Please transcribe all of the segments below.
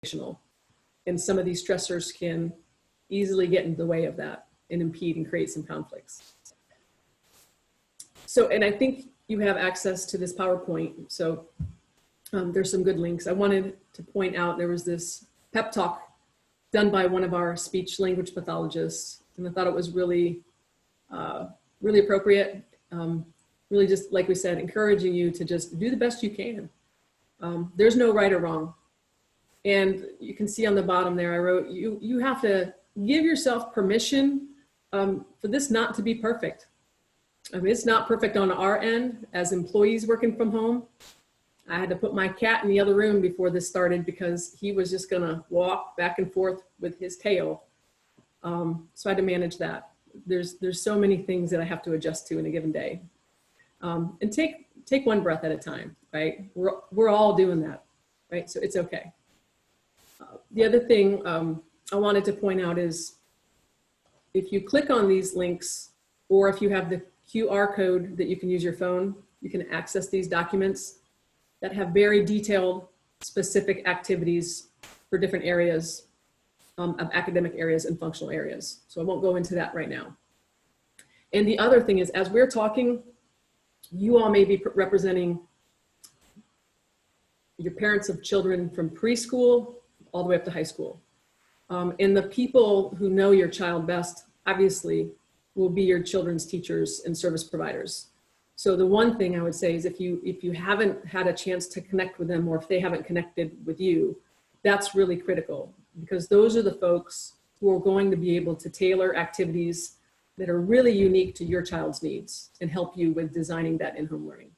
And some of these stressors can easily get in the way of that and impede and create some conflicts. So, and I think you have access to this PowerPoint. So there's some good links. I wanted to point out there was this pep talk done by one of our speech language pathologists. And I thought it was really, really appropriate. Really just, like we said, encouraging you to just do the best you can. There's no right or wrong. And you can see on the bottom there, I wrote, you have to give yourself permission for this not to be perfect. I mean, it's not perfect on our end as employees working from home. I had to put my cat in the other room before this started because he was just gonna walk back and forth with his tail. So I had to manage that. There's so many things that I have to adjust to in a given day. And take one breath at a time, right? We're all doing that, right? So it's okay. The other thing I wanted to point out is if you click on these links, or if you have the QR code that you can use your phone, you can access these documents that have very detailed, specific activities for different areas of academic areas and functional areas. So I won't go into that right now. And the other thing is, as we're talking, you all may be representing your parents of children from preschool all the way up to high school. And the people who know your child best, obviously, will be your children's teachers and service providers. So the one thing I would say is if you haven't had a chance to connect with them, or if they haven't connected with you, that's really critical, because those are the folks who are going to be able to tailor activities that are really unique to your child's needs and help you with designing that in-home learning.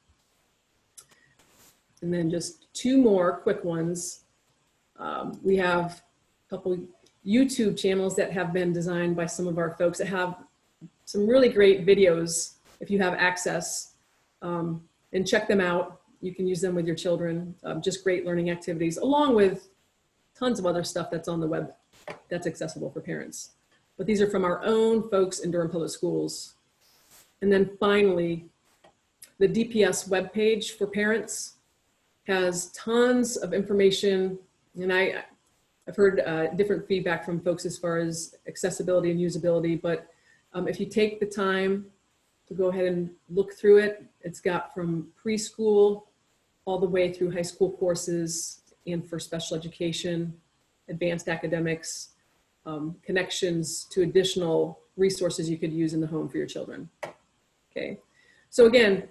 And then just two more quick ones. We have a couple YouTube channels that have been designed by some of our folks that have some really great videos if you have access, and check them out. You can use them with your children, just great learning activities, along with tons of other stuff that's on the web that's accessible for parents. But these are from our own folks in Durham Public Schools. And then finally, the DPS webpage for parents has tons of information. And I've heard different feedback from folks as far as accessibility and usability, but if you take the time to go ahead and look through it, it's got from preschool all the way through high school courses and for special education, advanced academics, connections to additional resources you could use in the home for your children. Okay, so again,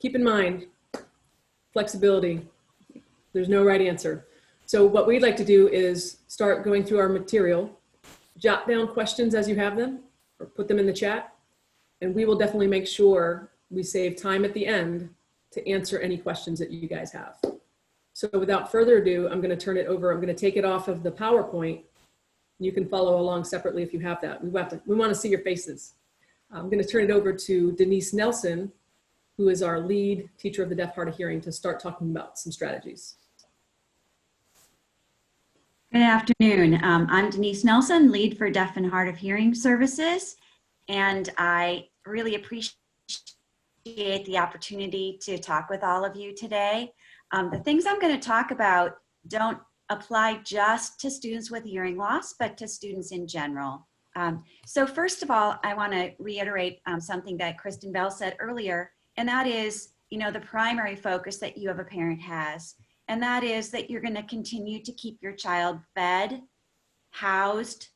keep in mind, flexibility, there's no right answer. So what we'd like to do is start going through our material, jot down questions as you have them, or put them in the chat, and we will definitely make sure we save time at the end to answer any questions that you guys have. So without further ado, I'm going to turn it over. I'm going to take it off of the PowerPoint. You can follow along separately if you have that. We want to see your faces. I'm going to turn it over to Denise Nelson, who is our lead teacher of the deaf, hard of hearing, to start talking about some strategies. Good afternoon. I'm Denise Nelson, lead for Deaf and Hard of Hearing Services, and I really appreciate the opportunity to talk with all of you today. The things I'm going to talk about don't apply just to students with hearing loss, but to students in general. So first of all, I want to reiterate something that Kristen Bell said earlier, and that is, the primary focus that you as a parent has. And that is that you're going to continue to keep your child fed, housed,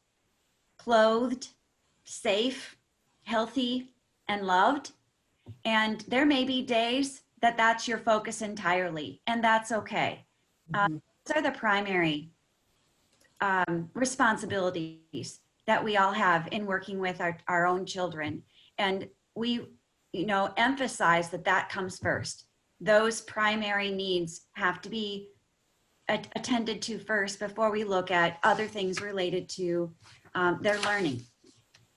clothed, safe, healthy, and loved. And there may be days that that's your focus entirely, and that's okay. Those are the primary responsibilities that we all have in working with our own children. And we, emphasize that comes first. Those primary needs have to be attended to first before we look at other things related to their learning.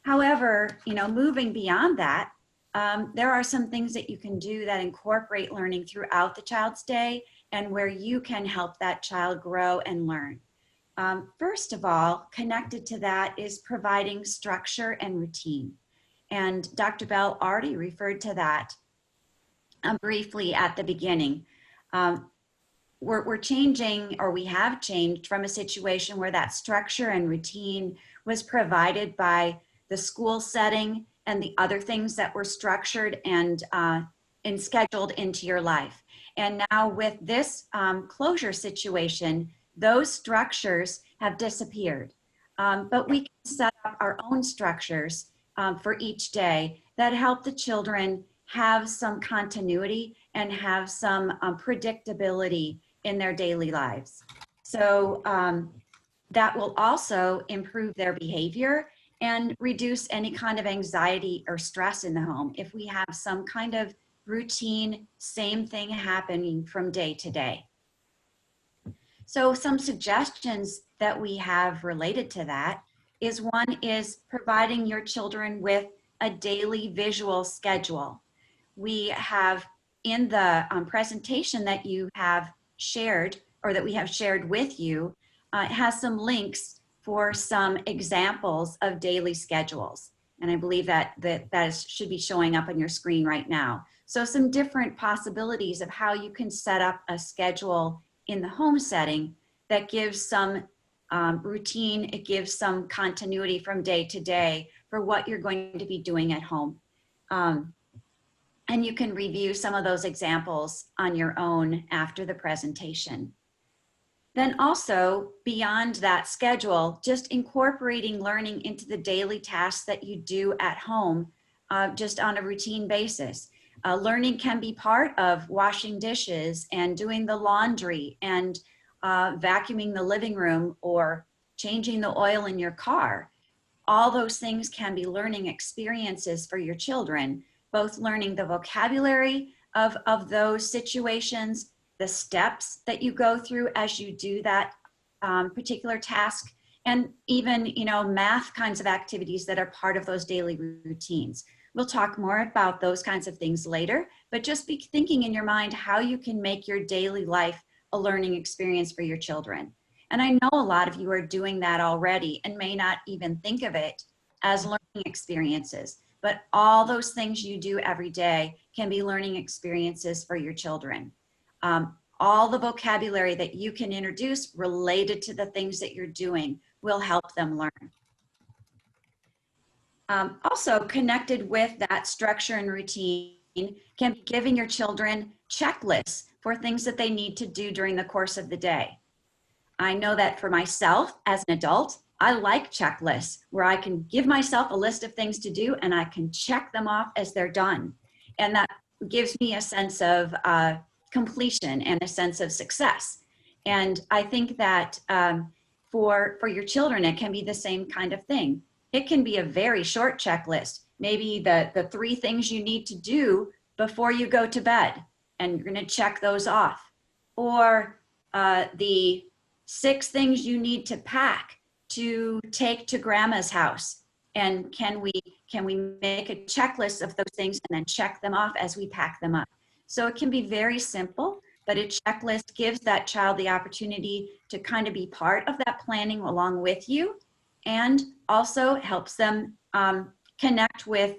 However, moving beyond that, there are some things that you can do that incorporate learning throughout the child's day and where you can help that child grow and learn. First of all, connected to that is providing structure and routine. And Dr. Bell already referred to that briefly at the beginning. we're changing, or we have changed from a situation where that structure and routine was provided by the school setting and the other things that were structured and scheduled into your life. And now with this closure situation, those structures have disappeared. But we can set up our own structures for each day that help the children have some continuity and have some predictability in their daily lives. So that will also improve their behavior and reduce any kind of anxiety or stress in the home if we have some kind of routine, same thing happening from day to day. So some suggestions that we have related to that is, one is providing your children with a daily visual schedule. We have in the presentation that you have shared, or that we have shared with you, it has some links for some examples of daily schedules. And I believe that should be showing up on your screen right now. So some different possibilities of how you can set up a schedule in the home setting that gives some routine, it gives some continuity from day to day for what you're going to be doing at home. And you can review some of those examples on your own after the presentation. Then also, beyond that schedule, just incorporating learning into the daily tasks that you do at home, just on a routine basis. Learning can be part of washing dishes and doing the laundry and vacuuming the living room or changing the oil in your car. All those things can be learning experiences for your children, both learning the vocabulary of those situations, the steps that you go through as you do that particular task, and even, you know, math kinds of activities that are part of those daily routines. We'll talk more about those kinds of things later, but just be thinking in your mind how you can make your daily life a learning experience for your children. And I know a lot of you are doing that already and may not even think of it as learning experiences, but all those things you do every day can be learning experiences for your children. All the vocabulary that you can introduce related to the things that you're doing will help them learn. Also connected with that structure and routine can be giving your children checklists for things that they need to do during the course of the day. I know that for myself as an adult, I like checklists where I can give myself a list of things to do and I can check them off as they're done. And that gives me a sense of completion and a sense of success. And I think that for your children, it can be the same kind of thing. It can be a very short checklist, maybe the 3 things you need to do before you go to bed, and you're going to check those off. Or the 6 things you need to pack to take to grandma's house. And can we make a checklist of those things and then check them off as we pack them up? So it can be very simple, but a checklist gives that child the opportunity to kind of be part of that planning along with you, and also helps them connect with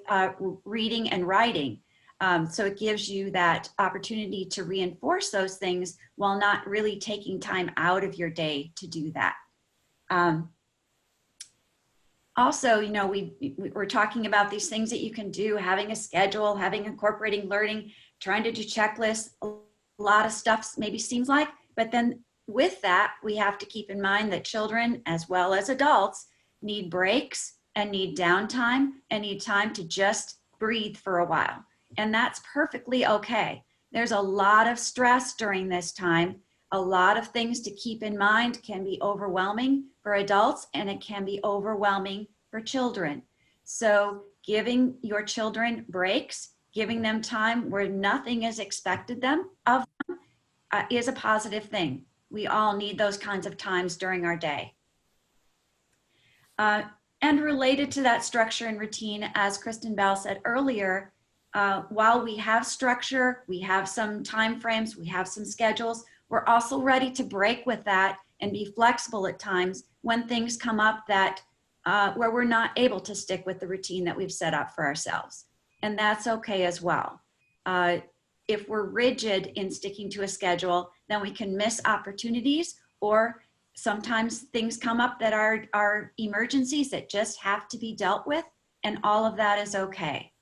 reading and writing. So it gives you that opportunity to reinforce those things while not really taking time out of your day to do that. Also, you know, we're talking about these things that you can do, having a schedule, incorporating learning, trying to do checklists, a lot of stuff maybe seems like, but then with that, we have to keep in mind that children as well as adults need breaks and need downtime and need time to just breathe for a while. And that's perfectly okay. There's a lot of stress during this time. A lot of things to keep in mind can be overwhelming for adults, and it can be overwhelming for children. So giving your children breaks, giving them time where nothing is expected of them is a positive thing. We all need those kinds of times during our day. And related to that structure and routine, as Kristen Bell said earlier, while we have structure, we have some time frames, we have some schedules, we're also ready to break with that and be flexible at times when things come up that where we're not able to stick with the routine that we've set up for ourselves. And that's okay as well. If we're rigid in sticking to a schedule, then we can miss opportunities, or sometimes things come up that are emergencies that just have to be dealt with, and all of that is okay.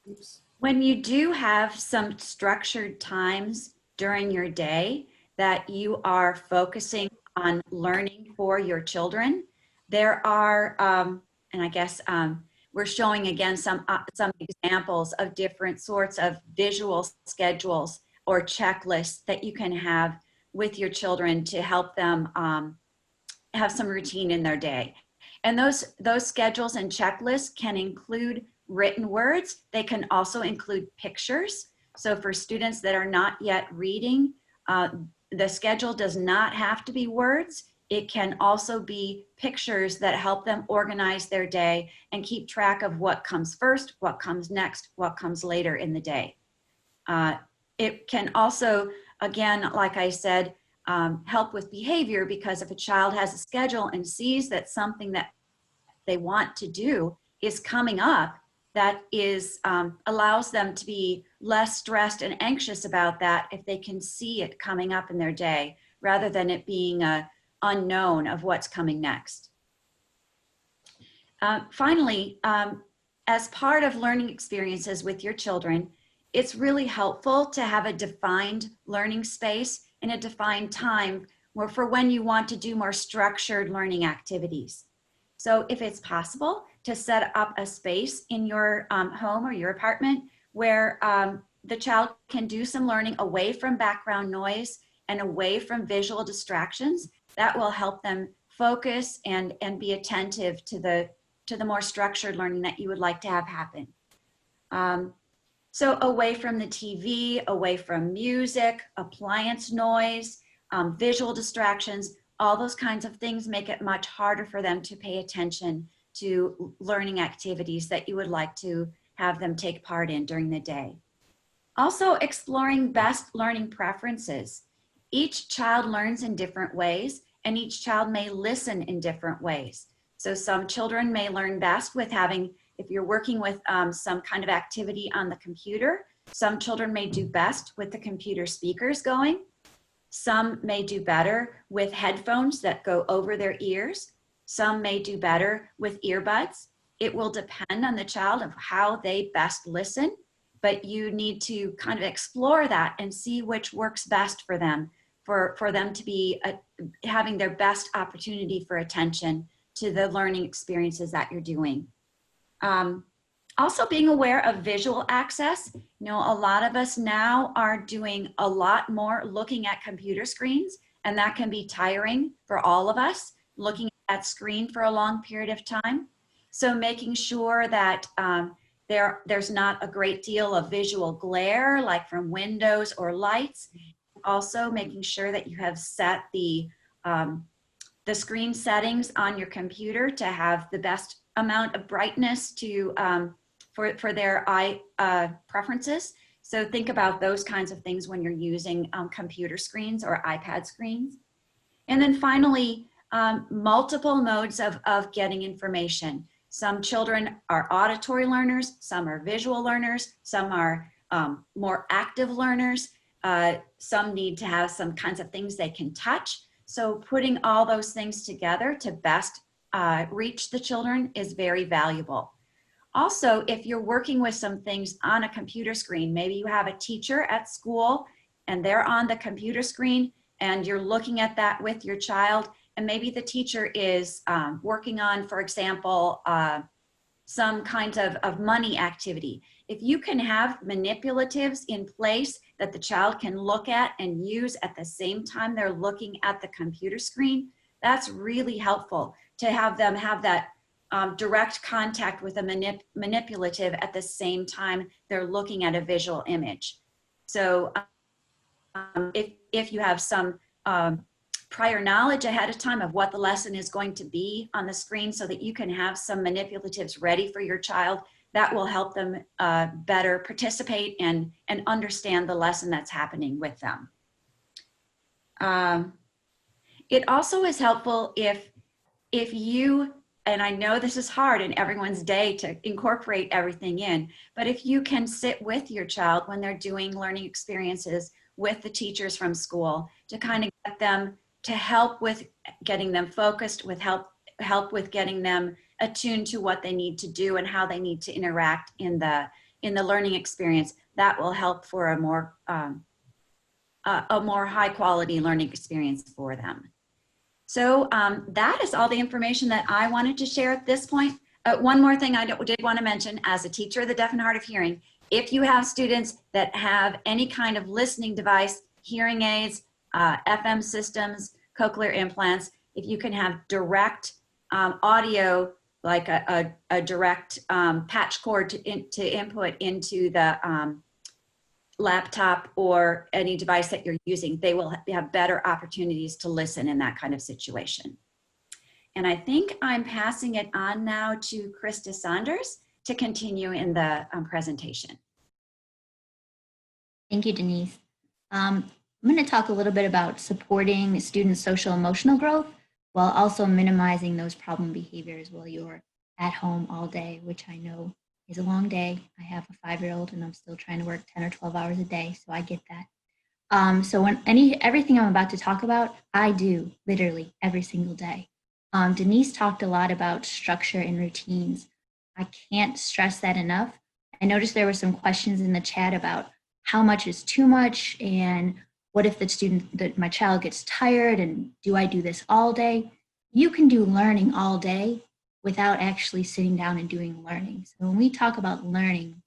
Oops. When you do have some structured times during your day that you are focusing on learning for your children, there are, and I guess we're showing again some examples of different sorts of visual schedules or checklists that you can have with your children to help them have some routine in their day. And those schedules and checklists can include written words. They can also include pictures. So for students that are not yet reading, the schedule does not have to be words. It can also be pictures that help them organize their day and keep track of what comes first, what comes next, what comes later in the day. It can also, again, like I said, help with behavior, because if a child has a schedule and sees that something that they want to do is coming up, that is allows them to be less stressed and anxious about that if they can see it coming up in their day, rather than it being a unknown of what's coming next. Finally, as part of learning experiences with your children, it's really helpful to have a defined learning space and a defined time for when you want to do more structured learning activities. So if it's possible to set up a space in your home or your apartment where the child can do some learning away from background noise and away from visual distractions, that will help them focus and be attentive to the more structured learning that you would like to have happen. So away from the TV, away from music, appliance noise, visual distractions, all those kinds of things make it much harder for them to pay attention to learning activities that you would like to have them take part in during the day. Also, exploring best learning preferences. Each child learns in different ways, and each child may listen in different ways. So some children may learn best with having, if you're working with some kind of activity on the computer, some children may do best with the computer speakers going. Some may do better with headphones that go over their ears. Some may do better with earbuds. It will depend on the child of how they best listen, but you need to kind of explore that and see which works best for them, for them to be having their best opportunity for attention to the learning experiences that you're doing. Also being aware of visual access. You know, a lot of us now are doing a lot more looking at computer screens, and that can be tiring for all of us, looking at that screen for a long period of time. So making sure that there's not a great deal of visual glare, like from windows or lights. Also making sure that you have set the screen settings on your computer to have the best amount of brightness to for their eye preferences. So think about those kinds of things when you're using computer screens or iPad screens. And then finally, multiple modes of getting information. Some children are auditory learners, some are visual learners, some are more active learners. Some need to have some kinds of things they can touch. So putting all those things together to best reach the children is very valuable. Also, if you're working with some things on a computer screen, maybe you have a teacher at school and they're on the computer screen and you're looking at that with your child, and maybe the teacher is working on, for example, some kind of money activity. If you can have manipulatives in place that the child can look at and use at the same time they're looking at the computer screen, that's really helpful to have them have that direct contact with a manipulative at the same time they're looking at a visual image. So if you have some prior knowledge ahead of time of what the lesson is going to be on the screen so that you can have some manipulatives ready for your child, that will help them better participate and understand the lesson that's happening with them. It also is helpful if you and I know this is hard in everyone's day to incorporate everything in, but if you can sit with your child when they're doing learning experiences with the teachers from school to kind of get them to help with getting them focused, with help with getting them attuned to what they need to do and how they need to interact in the learning experience, that will help for a more high quality learning experience for them. So that is all the information that I wanted to share at this point. One more thing I did want to mention, as a teacher of the deaf and hard of hearing, if you have students that have any kind of listening device, hearing aids, FM systems, cochlear implants, if you can have direct audio, like a direct patch cord to input into the laptop or any device that you're using, they will have better opportunities to listen in that kind of situation. And I think I'm passing it on now to Krista Saunders to continue in the presentation. Thank you, Denise. I'm going to talk a little bit about supporting students' social emotional growth while also minimizing those problem behaviors while you're at home all day, which I know is a long day. I have a 5-year-old and I'm still trying to work 10 or 12 hours a day, so I get that. So when everything I'm about to talk about, I do literally every single day. Denise talked a lot about structure and routines. I can't stress that enough. I noticed there were some questions in the chat about how much is too much and what if my child gets tired and do I do this all day? You can do learning all day without actually sitting down and doing learning. So when we talk about learning,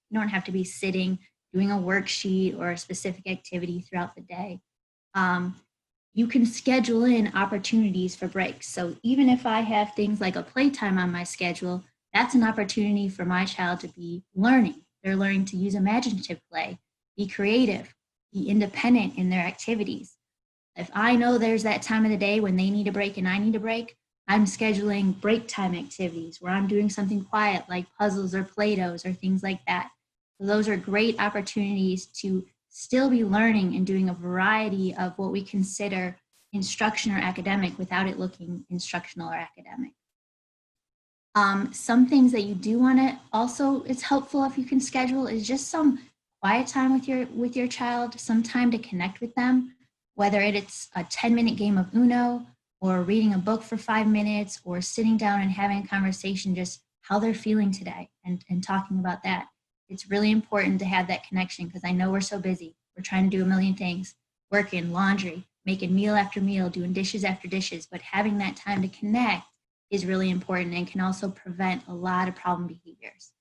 you don't have to be sitting, doing a worksheet or a specific activity throughout the day. You can schedule in opportunities for breaks. So even if I have things like a playtime on my schedule, that's an opportunity for my child to be learning. They're learning to use imaginative play, be creative, be independent in their activities. If I know there's that time of the day when they need a break and I need a break, I'm scheduling break time activities where I'm doing something quiet like puzzles or Play-Dohs or things like that. So those are great opportunities to still be learning and doing a variety of what we consider instruction or academic without it looking instructional or academic. Some things that you do want to also, it's helpful if you can schedule, is just some quiet time with your child, some time to connect with them, whether it's a 10-minute game of Uno or reading a book for 5 minutes or sitting down and having a conversation, just how they're feeling today and talking about that. It's really important to have that connection because I know we're so busy. We're trying to do a million things, working, laundry, making meal after meal, doing dishes after dishes, but having that time to connect is really important and can also prevent a lot of problem behaviors.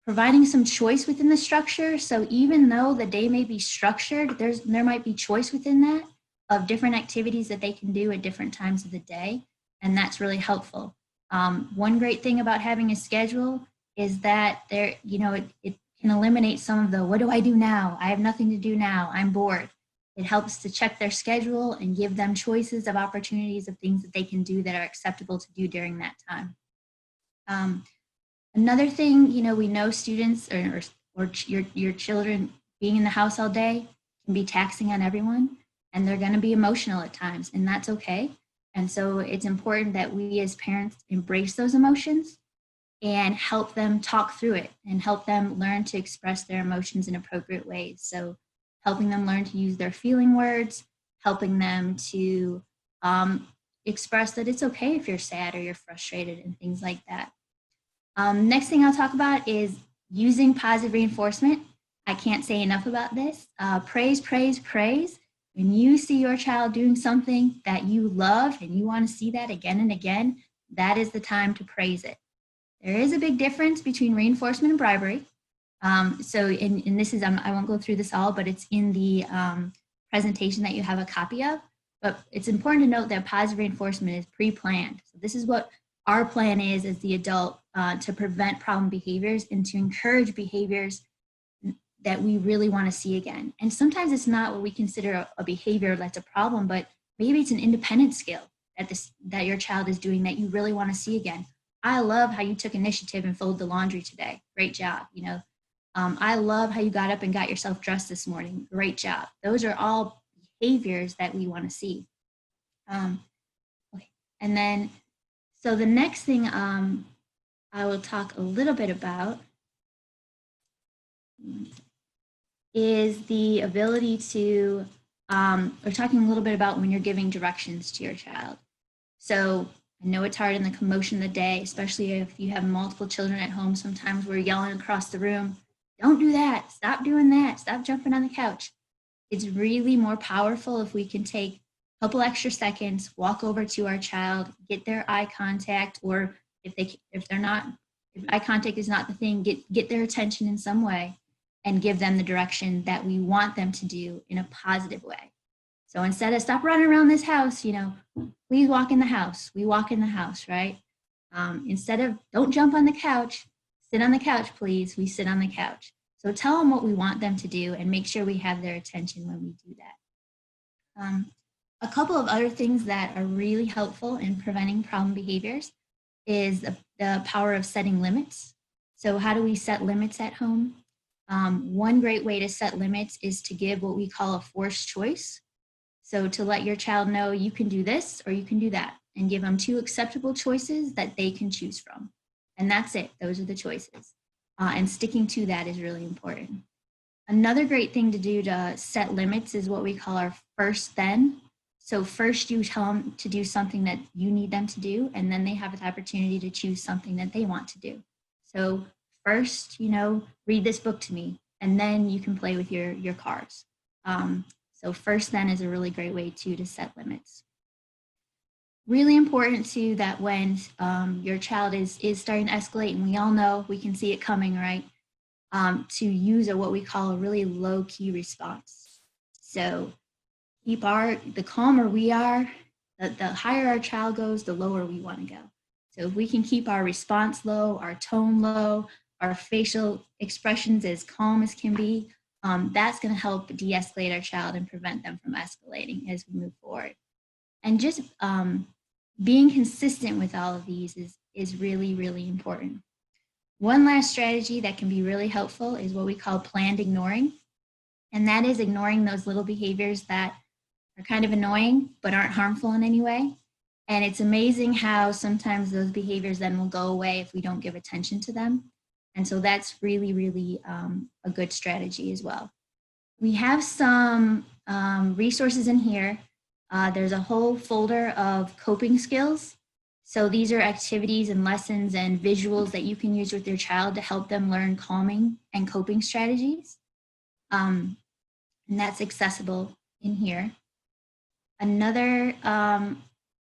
Providing some choice within the structure. So even though the day may be structured, there might be choice within that of different activities that they can do at different times of the day. And that's really helpful. One great thing about having a schedule is that it can eliminate some of the, what do I do now? I have nothing to do now. I'm bored. It helps to check their schedule and give them choices of opportunities of things that they can do that are acceptable to do during that time. Another thing, we know students or your children being in the house all day can be taxing on everyone, and they're going to be emotional at times, and that's okay. And so it's important that we as parents embrace those emotions and help them talk through it and help them learn to express their emotions in appropriate ways. So helping them learn to use their feeling words, helping them to express that it's okay if you're sad or you're frustrated and things like that. Next thing I'll talk about is using positive reinforcement. I can't say enough about this. Praise, praise, praise. When you see your child doing something that you love and you want to see that again and again, that is the time to praise it. There is a big difference between reinforcement and bribery. And this is, I won't go through this all, but it's in the presentation that you have a copy of. But it's important to note that positive reinforcement is pre-planned. So this is what our plan is as the adult to prevent problem behaviors and to encourage behaviors that we really want to see again. And sometimes it's not what we consider a behavior that's a problem, but maybe it's an independent skill that your child is doing that you really want to see again. I love how you took initiative and folded the laundry today. Great job. I love how you got up and got yourself dressed this morning. Great job. Those are all behaviors that we want to see. Okay. And then So the next thing I will talk a little bit about is the ability to, we're talking a little bit about when you're giving directions to your child. So I know it's hard in the commotion of the day, especially if you have multiple children at home. Sometimes we're yelling across the room, don't do that, stop doing that, stop jumping on the couch. It's really more powerful if we can take a couple extra seconds, walk over to our child, get their eye contact, or if eye contact is not the thing, get their attention in some way and give them the direction that we want them to do in a positive way. So instead of stop running around this house, please walk in the house. We walk in the house, right? Instead of don't jump on the couch, sit on the couch, please. We sit on the couch. So tell them what we want them to do and make sure we have their attention when we do that. A couple of other things that are really helpful in preventing problem behaviors is the power of setting limits. So how do we set limits at home? One great way to set limits is to give what we call a forced choice. So to let your child know you can do this or you can do that, and give them 2 acceptable choices that they can choose from. And that's it. Those are the choices. And sticking to that is really important. Another great thing to do to set limits is what we call our first then. So first you tell them to do something that you need them to do, and then they have the opportunity to choose something that they want to do. So first, read this book to me, and then you can play with your cars. So first then is a really great way to set limits. Really important too that when your child is starting to escalate, and we all know we can see it coming, right? To use what we call a really low-key response. So the calmer we are, the higher our child goes, the lower we want to go. So if we can keep our response low, our tone low, our facial expressions as calm as can be, that's going to help de-escalate our child and prevent them from escalating as we move forward. And just being consistent with all of these is really, really important. One last strategy that can be really helpful is what we call planned ignoring. And that is ignoring those little behaviors that are kind of annoying but aren't harmful in any way. And it's amazing how sometimes those behaviors then will go away if we don't give attention to them. And so that's really, really a good strategy as well. We have some resources in here. There's a whole folder of coping skills. So these are activities and lessons and visuals that you can use with your child to help them learn calming and coping strategies. And that's accessible in here. Another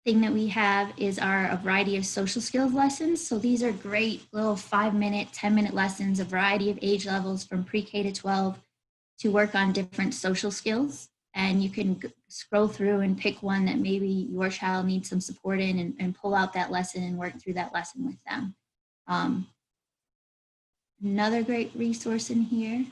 thing that we have is a variety of social skills lessons. So these are great little 5-minute, 10-minute lessons, a variety of age levels from pre-K to 12 to work on different social skills. And you can scroll through and pick one that maybe your child needs some support in and pull out that lesson and work through that lesson with them. Another great resource in here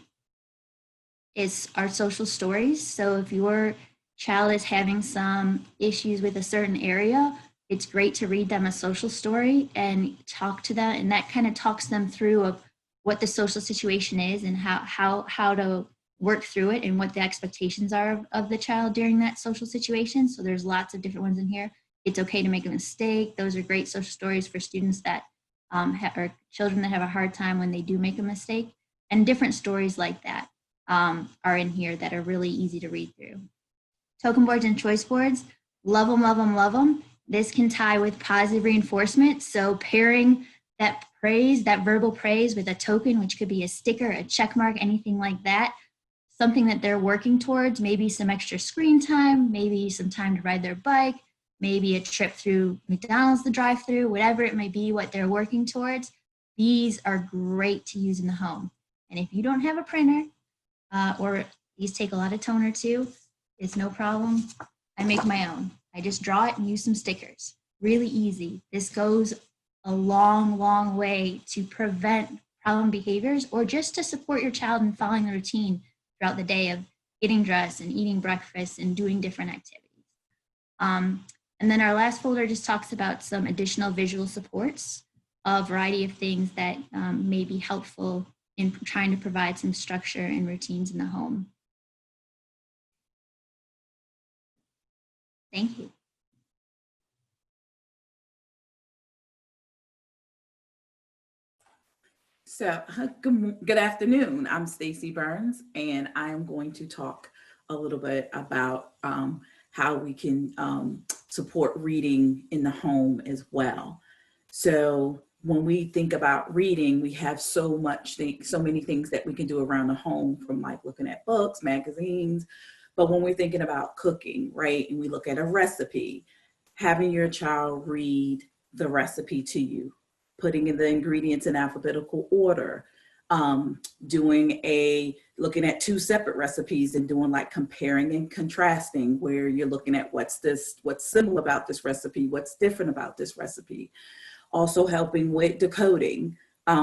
is our social stories. So if your child is having some issues with a certain area, it's great to read them a social story and talk to them. And that kind of talks them through of what the social situation is and how to work through it and what the expectations are of the child during that social situation. So there's lots of different ones in here. It's okay to make a mistake. Those are great social stories for students that or children that have a hard time when they do make a mistake. And different stories like that are in here that are really easy to read through. Token boards and choice boards, love them, love them, love them. This can tie with positive reinforcement. So pairing that praise, that verbal praise with a token, which could be a sticker, a check mark, anything like that, something that they're working towards, maybe some extra screen time, maybe some time to ride their bike, maybe a trip through McDonald's, the drive-through, whatever it may be, what they're working towards. These are great to use in the home. And if you don't have a printer, or these take a lot of toner too, it's no problem. I make my own. I just draw it and use some stickers. Really easy. This goes a long, long way to prevent problem behaviors or just to support your child in following the routine throughout the day of getting dressed and eating breakfast and doing different activities. And then our last folder just talks about some additional visual supports, a variety of things that may be helpful in trying to provide some structure and routines in the home. Thank you. Good afternoon. I'm Stacy Burns, and I am going to talk a little bit about how we can support reading in the home as well. So when we think about reading, we have so many things that we can do around the home, from like looking at books, magazines. But when we're thinking about cooking, right, and we look at a recipe, having your child read the recipe to you, putting in the ingredients in alphabetical order, looking at two separate recipes and doing like comparing and contrasting, where you're looking at what's similar about this recipe, what's different about this recipe. Also helping with decoding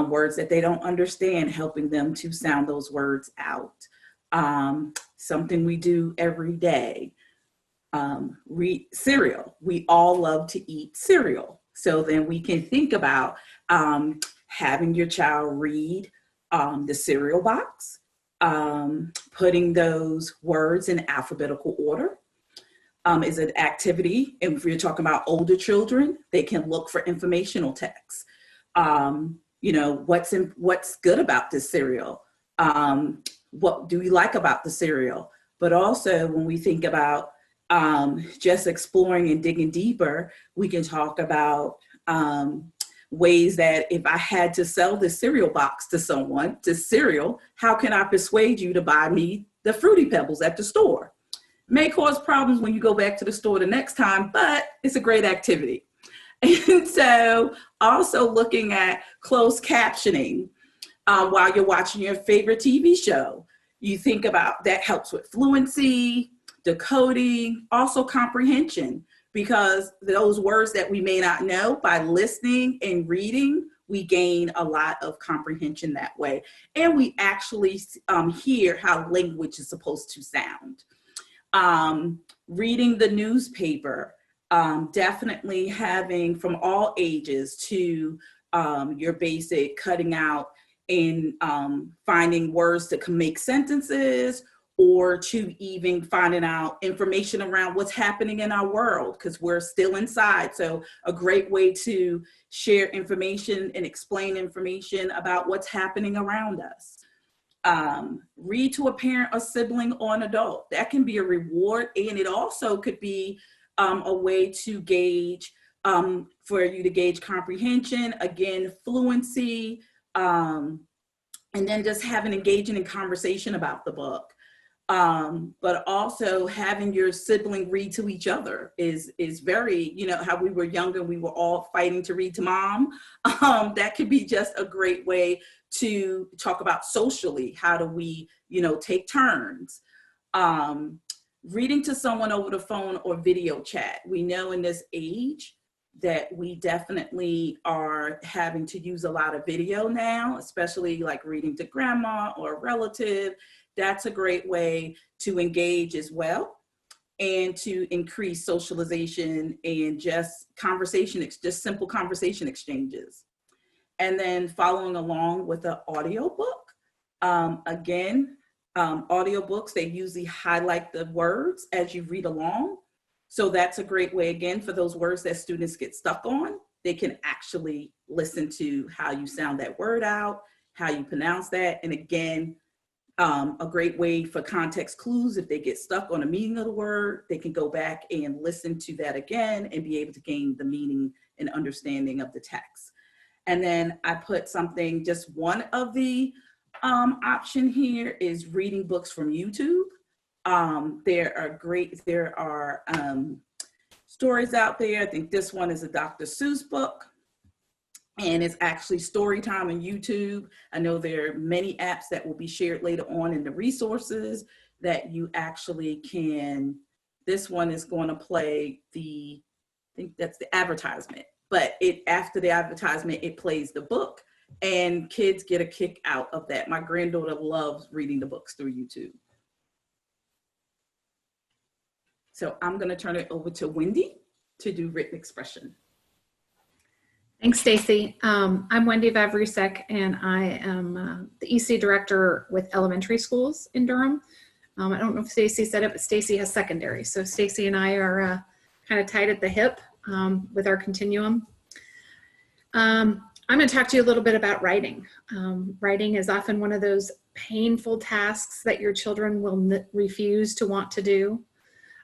words that they don't understand, helping them to sound those words out. Something we do every day, read cereal. We all love to eat cereal. So then we can think about having your child read the cereal box, putting those words in alphabetical order. Is an activity. And if you're talking about older children, they can look for informational texts. What's good about this cereal? What do we like about the cereal? But also when we think about just exploring and digging deeper, we can talk about ways that if I had to sell this cereal box to someone, how can I persuade you to buy me the Fruity Pebbles at the store? May cause problems when you go back to the store the next time, but it's a great activity. And so also looking at closed captioning while you're watching your favorite TV show. You think about that helps with fluency, decoding, also comprehension, because those words that we may not know, by listening and reading, we gain a lot of comprehension that way. And we actually hear how language is supposed to sound. Reading the newspaper, definitely having from all ages to your basic cutting out and finding words that can make sentences, or to even finding out information around what's happening in our world, because we're still inside. So a great way to share information and explain information about what's happening around us. Read to a parent, a sibling, or an adult. That can be a reward, and it also could be a way to gauge, for you to gauge comprehension, again, fluency, and then just having engaging in conversation about the book. But also having your sibling read to each other is very, how we were younger, we were all fighting to read to mom. That could be just a great way to talk about socially. How do we, take turns? Reading to someone over the phone or video chat. We know in this age that we definitely are having to use a lot of video now, especially like reading to grandma or a relative. That's a great way to engage as well, and to increase socialization and just simple conversation exchanges. And then following along with an audiobook. Audiobooks, they usually highlight the words as you read along. So that's a great way, again, for those words that students get stuck on. They can actually listen to how you sound that word out, how you pronounce that. And again, a great way for context clues. If they get stuck on the meaning of the word, they can go back and listen to that again and be able to gain the meaning and understanding of the text. And then I put something, just one of the option here is reading books from YouTube. There are stories out there. I think this one is a Dr. Seuss book, and it's actually story time on YouTube. I know there are many apps that will be shared later on in the resources that you actually can. This one is going to play I think that's the advertisement, but after the advertisement, it plays the book, and kids get a kick out of that. My granddaughter loves reading the books through YouTube. So I'm going to turn it over to Wendy to do written expression. Thanks, Stacy. I'm Wendy Vavrusek, and I am the EC director with elementary schools in Durham. I don't know if Stacy said it, but Stacy has secondary. So Stacy and I are kind of tied at the hip with our continuum. I'm going to talk to you a little bit about writing. Writing is often one of those painful tasks that your children will refuse to want to do.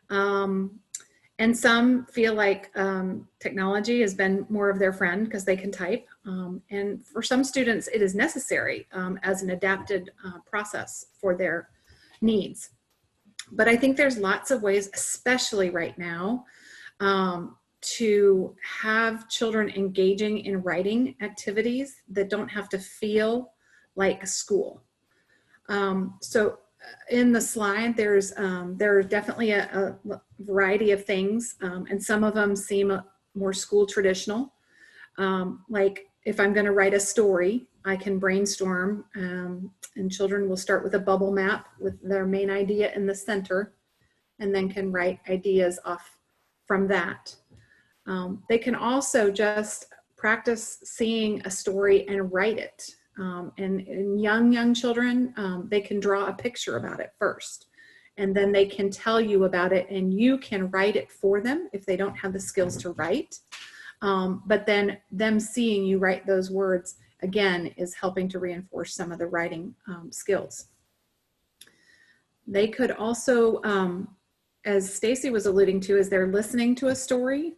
And some feel like technology has been more of their friend because they can type. And for some students, it is necessary as an adapted process for their needs. But I think there's lots of ways, especially right now, to have children engaging in writing activities that don't have to feel like school. So in the slide, there are definitely a variety of things, and some of them seem more school traditional. Like if I'm going to write a story, I can brainstorm, and children will start with a bubble map with their main idea in the center, and then can write ideas off from that. They can also just practice seeing a story and write it. And in young children, they can draw a picture about it first, and then they can tell you about it, and you can write it for them if they don't have the skills to write. But then them seeing you write those words, again, is helping to reinforce some of the writing skills. They could also, as Stacy was alluding to, as they're listening to a story,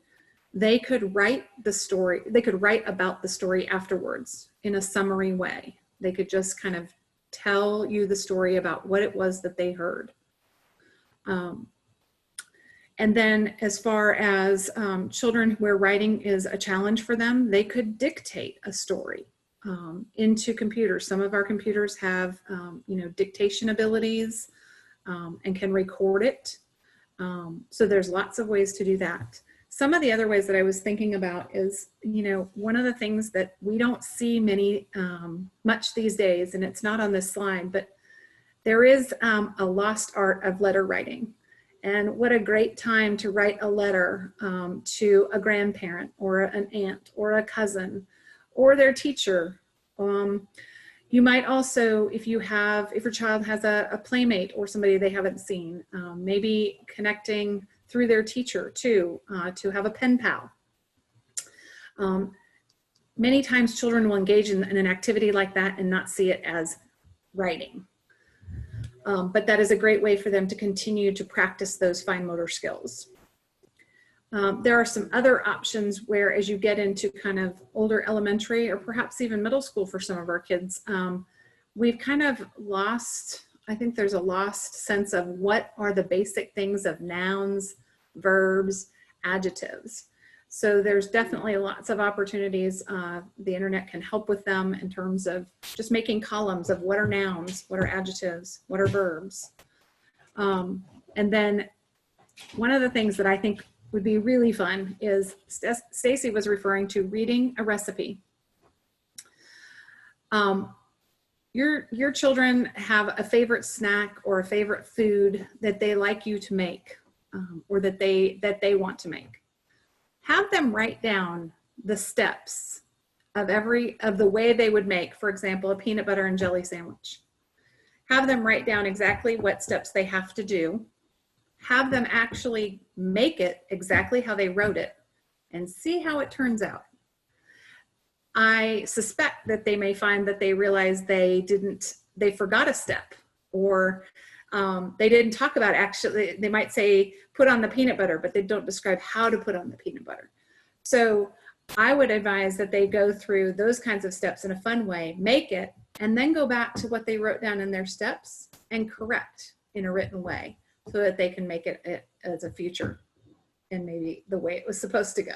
they could write the story, they could write about the story afterwards in a summary way. They could just kind of tell you the story about what it was that they heard. And then as far as children where writing is a challenge for them, they could dictate a story into computers. Some of our computers have, dictation abilities and can record it. So there's lots of ways to do that. Some of the other ways that I was thinking about is, one of the things that we don't see much these days, and it's not on this slide, but there is a lost art of letter writing. And what a great time to write a letter to a grandparent or an aunt or a cousin or their teacher. You might also, if your child has a playmate or somebody they haven't seen, maybe connecting through their teacher too, to have a pen pal. Many times children will engage in an activity like that and not see it as writing. But that is a great way for them to continue to practice those fine motor skills. There are some other options where, as you get into kind of older elementary or perhaps even middle school for some of our kids, we've kind of lost, I think there's a lost sense of what are the basic things of nouns, verbs, adjectives. So there's definitely lots of opportunities. The internet can help with them in terms of just making columns of what are nouns, what are adjectives, what are verbs. And then one of the things that I think would be really fun is Stacy was referring to reading a recipe. Your children have a favorite snack or a favorite food that they like you to make, or that they want to make. Have them write down the steps of the way they would make, for example, a peanut butter and jelly sandwich. Have them write down exactly what steps they have to do. Have them actually make it exactly how they wrote it and see how it turns out. I suspect that they may find that they realize they forgot a step, or they didn't talk about, actually, they might say, put on the peanut butter, but they don't describe how to put on the peanut butter. So I would advise that they go through those kinds of steps in a fun way, make it, and then go back to what they wrote down in their steps and correct in a written way so that they can make it as a future and maybe the way it was supposed to go.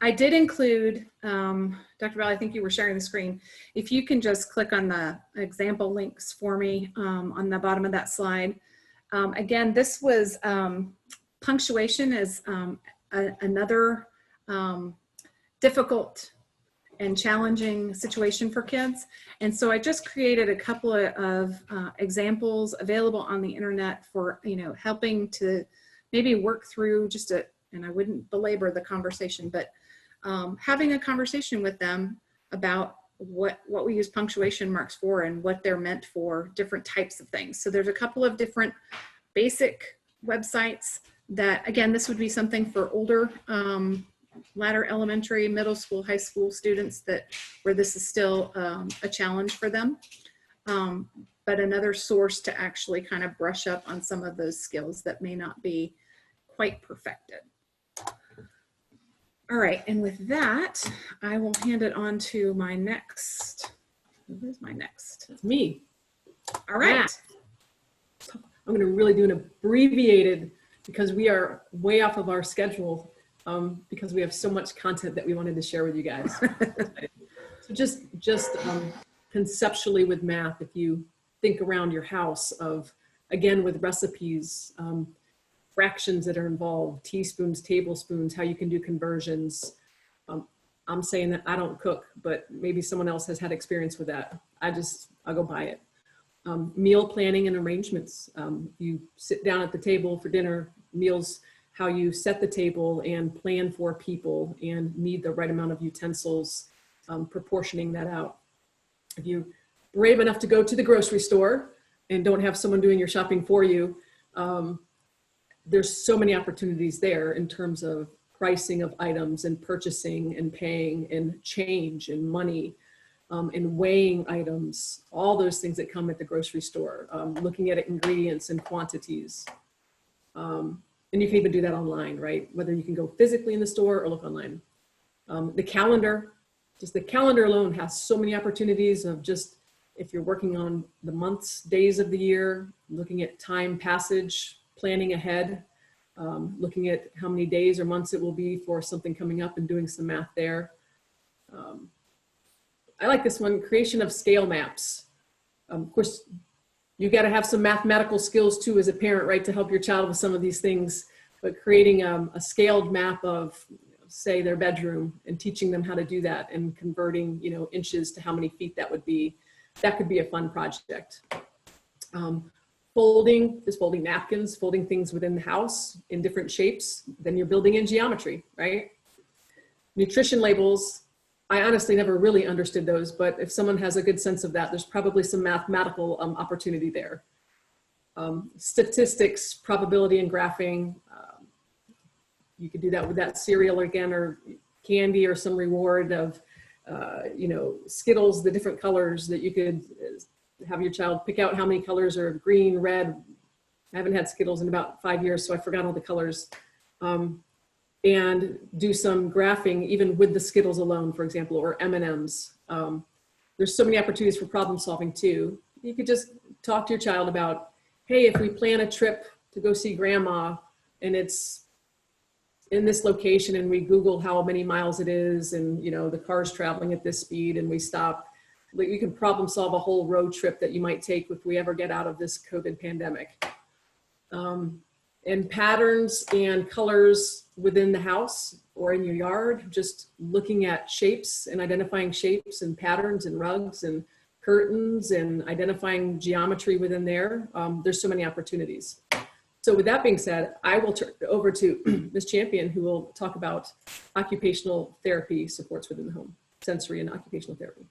I did include, Dr. Bell, I think you were sharing the screen. If you can just click on the example links for me on the bottom of that slide. Again, this was, punctuation is another difficult and challenging situation for kids. And so I just created a couple of examples available on the internet for, helping to maybe work through and I wouldn't belabor the conversation, but having a conversation with them about what we use punctuation marks for and what they're meant for different types of things. So there's a couple of different basic websites that, again, this would be something for older latter elementary, middle school, high school students where this is still a challenge for them. But another source to actually kind of brush up on some of those skills that may not be quite perfected. All right, and with that, I will hand it on to my next. Who's my next? It's me. All right. I'm going to really do an abbreviated because we are way off of our schedule because we have so much content that we wanted to share with you guys. So just conceptually with math, if you think around your house of, again, with recipes, fractions that are involved, teaspoons, tablespoons, how you can do conversions. I'm saying that I don't cook, but maybe someone else has had experience with that. I'll go buy it. Meal planning and arrangements. You sit down at the table for dinner, meals, how you set the table and plan for people and need the right amount of utensils, proportioning that out. If you're brave enough to go to the grocery store and don't have someone doing your shopping for you, there's so many opportunities there in terms of pricing of items and purchasing and paying and change and money. And weighing items, all those things that come at the grocery store, looking at ingredients and quantities. And you can even do that online, right? Whether you can go physically in the store or look online. The calendar, just the calendar alone has so many opportunities of just, if you're working on the months, days of the year, looking at time passage, planning ahead, looking at how many days or months it will be for something coming up and doing some math there. I like this one, creation of scale maps. Of course, you got to have some mathematical skills too as a parent, right, to help your child with some of these things, but creating a scaled map of, say, their bedroom and teaching them how to do that and converting, inches to how many feet that would be. That could be a fun project. Folding napkins, folding things within the house in different shapes, then you're building in geometry, right? Nutrition labels. I honestly never really understood those, but if someone has a good sense of that, there's probably some mathematical opportunity there. Statistics, probability and graphing. You could do that with that cereal again, or candy, or some reward of, Skittles, the different colors that you could have your child pick out how many colors are green, red. I haven't had Skittles in about 5 years, so I forgot all the colors. And do some graphing even with the Skittles alone, for example, or M&Ms. There's so many opportunities for problem solving too. You could just talk to your child about, hey, if we plan a trip to go see grandma and it's in this location and we Google how many miles it is and the car's traveling at this speed and we stop, you can problem solve a whole road trip that you might take if we ever get out of this COVID pandemic. And patterns and colors within the house or in your yard, just looking at shapes and identifying shapes and patterns and rugs and curtains and identifying geometry within there. There's so many opportunities. So with that being said, I will turn it over to Ms. Champion, who will talk about occupational therapy supports within the home, sensory and occupational therapy.